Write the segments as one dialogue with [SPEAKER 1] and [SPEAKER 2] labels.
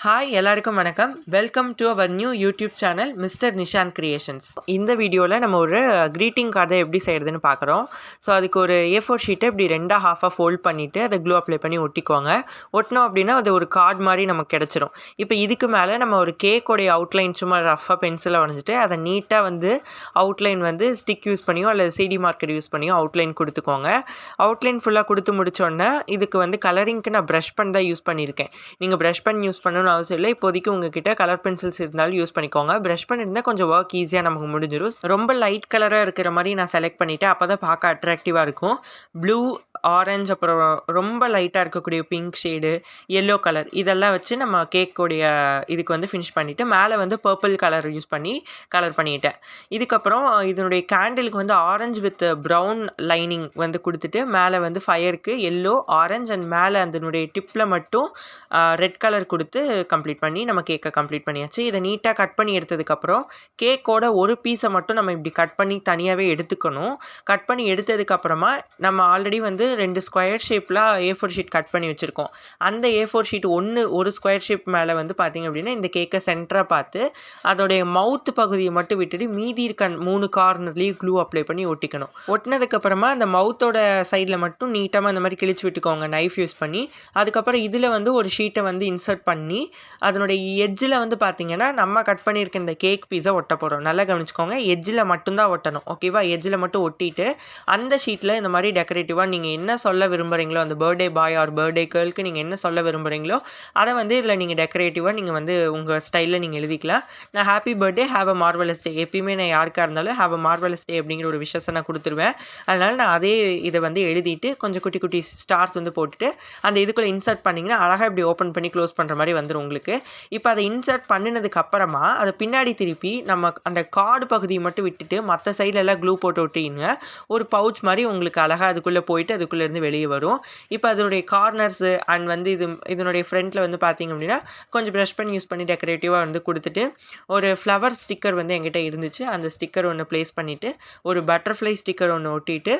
[SPEAKER 1] Hi எல்லாருக்கும் வணக்கம். Welcome to our new YouTube channel mister Nishanth creations. இந்த வீடியோவில் நம்ம ஒரு க்ரீட்டிங் கார்டை எப்படி செய்கிறதுன்னு பார்க்குறோம். ஸோ அதுக்கு ஒரு A4 ஷீட்டை இப்படி ஹாஃபாக ஃபோல்ட் பண்ணிவிட்டு அதை க்ளூ அப்ளை பண்ணி ஒட்டிக்குவாங்க. ஒட்டினோம் அப்படின்னா அது ஒரு கார்டு மாதிரி நமக்கு கிடச்சிரும். இப்போ இதுக்கு மேலே நம்ம ஒரு கேக்கோடைய அவுட்லைன் சும்மா ரஃபாக பென்சிலை வரைஞ்சிட்டு அதை நீட்டாக அவுட்லைன் ஸ்டிக் யூஸ் பண்ணியோ அல்லது CD மார்க்கர் யூஸ் பண்ணியோ அவுட்லைன் கொடுத்துக்கோங்க. அவுட்லைன் ஃபுல்லாக கொடுத்து முடிச்சோடனே இதுக்கு கலரிங்க்கு நான் ப்ரஷ் பண்ண தான் யூஸ் பண்ணியிருக்கேன். நீங்கள் ப்ரஷ் பண்ணி யூஸ் பண்ணணும் அவசியம் இல்லை. இப்போதைக்கு உங்ககிட்ட கலர் பென்சில்ஸ் இருந்தாலும் யூஸ் பண்ணிக்கோங்க. ப்ரஷ் பண்ணியிருந்தால் கொஞ்சம் ஒர்க் ஈஸியாக நமக்கு முடிஞ்சிடும். ரொம்ப லைட் கலராக இருக்கிற மாதிரி நான் செலக்ட் பண்ணிவிட்டு அப்போ தான் பார்க்க அட்ராக்டிவாக இருக்கும். ப்ளூ, ஆரஞ்சு, அப்புறம் ரொம்ப லைட்டாக இருக்கக்கூடிய பிங்க் ஷேடு, எல்லோ கலர் இதெல்லாம் வச்சு நம்ம கேக்கோடைய இதுக்கு ஃபினிஷ் பண்ணிவிட்டு மேலே பர்பிள் கலர் யூஸ் பண்ணி கலர் பண்ணிட்டேன். இதுக்கப்புறம் இதனுடைய கேண்டிலுக்கு ஆரஞ்சு வித் ப்ரௌன் லைனிங் கொடுத்துட்டு மேலே ஃபயருக்கு எல்லோ, ஆரஞ்சு அண்ட் மேலே அதனுடைய டிப்பில் மட்டும் ரெட் கலர் கொடுத்து கம்ப்ளீட் பண்ணி நம்ம கேக்கை கம்ப்ளீட் பண்ணியாச்சு. இதை நீட்டாக கட் பண்ணி எடுத்ததுக்கப்புறம் கேக்கோட ஒரு பீஸை மட்டும் நம்ம இப்படி கட் பண்ணி தனியாகவே எடுத்துக்கணும். கட் பண்ணி எடுத்ததுக்கப்புறமா நம்ம ஆல்ரெடி 2 ஸ்கொயர் ஷேப்பில் A4 ஷீட் கட் பண்ணி வச்சுருக்கோம். அந்த A4 ஷீட் ஒரு ஸ்கொயர் ஷேப் மேலே பார்த்திங்க அப்படின்னா இந்த கேக்கை சென்டராக பார்த்து அதோடைய மவுத் பகுதியை மட்டும் விட்டுட்டு மீதி இருக்க 3 கார்னர்லேயும் க்ளூ அப்ளை பண்ணி ஒட்டிக்கணும். ஒட்டினதுக்கப்புறமா அந்த மவுத்தோட சைடில் மட்டும் நீட்டாக அந்த மாதிரி கிழிச்சு விட்டுக்கோங்க நைஃப் யூஸ் பண்ணி. அதுக்கப்புறம் இதில் ஒரு ஷீட்டை இன்சர்ட் பண்ணி அதனுடைய எட்ஜில் பார்த்திங்கன்னா நம்ம கட் பண்ணியிருக்க இந்த கேக் பீஸை ஒட்ட போகிறோம். நல்லா கவனிச்சுக்கோங்க, எட்ஜில் மட்டும்தான் ஒட்டணும். ஓகேவா? எட்ஜில் மட்டும் ஒட்டிட்டு அந்த ஷீட்டில் இந்த மாதிரி டெக்கரேட்டிவாக நீங்கள் என்ன சொல்ல விரும்புகிறீங்களோ, அந்த பர்த்டே பாய் ஆர் பர்த்டே கேர்ளுக்கு நீங்கள் என்ன சொல்ல விரும்புகிறீங்களோ அதை இதில் நீங்கள் டெக்கரேட்டிவாக நீங்கள் உங்கள் ஸ்டைலில் நீங்கள் எழுதிக்கலாம். நான் happy birthday, have a marvellous day, எப்பயுமே நான் யாருக்காக இருந்தாலும் ஹேவ் அ மார்வலஸ் டே அப்படிங்கிற ஒரு விஷயத்தை நான் கொடுத்துருவேன். அதனால் நான் அதே இதை எழுதிட்டு கொஞ்சம் குட்டி குட்டி ஸ்டார்ஸ் போட்டுட்டு அந்த இதுக்குள்ளே இன்சர்ட் பண்ணிங்கன்னா அழகாக இப்படி ஓப்பன் பண்ணி க்ளோஸ் பண்ணுற மாதிரி வந்துடும் உங்களுக்கு. இப்போ அதை இன்சர்ட் பண்ணினதுக்கு அப்புறமா அதை பின்னாடி திருப்பி நம்ம அந்த கார்டு பகுதியை மட்டும் விட்டுட்டு மற்ற சைட்லலாம் க்ளூ போட்டு விட்டீங்க ஒரு பவுச் மாதிரி உங்களுக்கு அழகாக அதுக்குள்ளே போயிட்டு அதுக்குள்ளேருந்து வெளியே வரும். இப்போ அதனுடைய கார்னர்ஸு அண்ட் இதனுடைய ஃப்ரண்ட்டில் பார்த்திங்க அப்படின்னா கொஞ்சம் ப்ரஷ் பண்ணி யூஸ் பண்ணி டெக்கரேட்டிவாக கொடுத்துட்டு ஒரு ஃப்ளவர் ஸ்டிக்கர் என்கிட்ட இருந்துச்சு. அந்த ஸ்டிக்கர் ஒன்று ப்ளேஸ் பண்ணிவிட்டு ஒரு பட்டர்ஃப்ளை ஸ்டிக்கர் ஒன்று ஒட்டிட்டு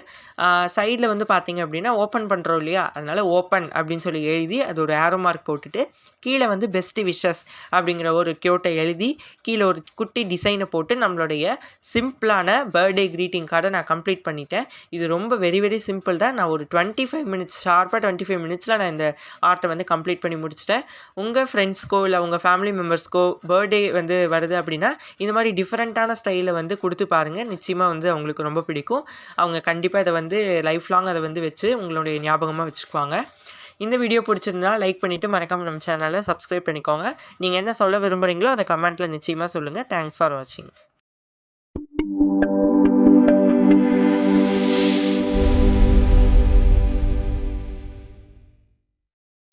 [SPEAKER 1] சைடில் பார்த்திங்க அப்படின்னா ஓப்பன் பண்ணுறோம் இல்லையா, அதனால் ஓப்பன் அப்படின்னு சொல்லி எழுதி அதோட ஏரோ மார்க் போட்டுட்டு கீழே பெஸ்ட் விஷஸ் அப்படிங்கிற ஒரு கியூட்டை எழுதி கீழே ஒரு குட்டி டிசைனை போட்டு நம்மளுடைய சிம்பிளான பர்த்டே க்ரீட்டிங் கார்டை நான் கம்ப்ளீட் பண்ணிட்டேன். இது ரொம்ப வெரி வெரி சிம்பிள் தான். நான் ஒரு 25 மினிட்ஸ் ஷார்ப்பாக 25 மினிட்ஸில் நான் இந்த ஆர்ட்டை கம்ப்ளீட் பண்ணி முடிச்சிட்டேன். உங்கள் ஃப்ரெண்ட்ஸ்க்கோ இல்லை உங்கள் ஃபேமிலி மெம்பர்ஸ்க்கோ பர்த்டே வருது அப்படின்னா இந்த மாதிரி டிஃப்ரெண்ட்டான ஸ்டைலில் கொடுத்து பாருங்கள். நிச்சயமாக அவங்களுக்கு ரொம்ப பிடிக்கும். அவங்க கண்டிப்பாக இதை லைஃப் லாங் அதை வச்சு உங்களுடைய ஞாபகமாக வச்சுக்குவாங்க. இந்த வீடியோ பிடிச்சிருந்தா லைக் பண்ணிவிட்டு மறக்காமல் நம்ம சேனலை சப்ஸ்கிரைப் பண்ணிக்கோங்க. நீங்கள் என்ன சொல்ல விரும்புகிறீங்களோ அதை கமெண்ட்டில் நிச்சயமாக சொல்லுங்கள். தேங்க்ஸ் ஃபார் வாட்சிங்.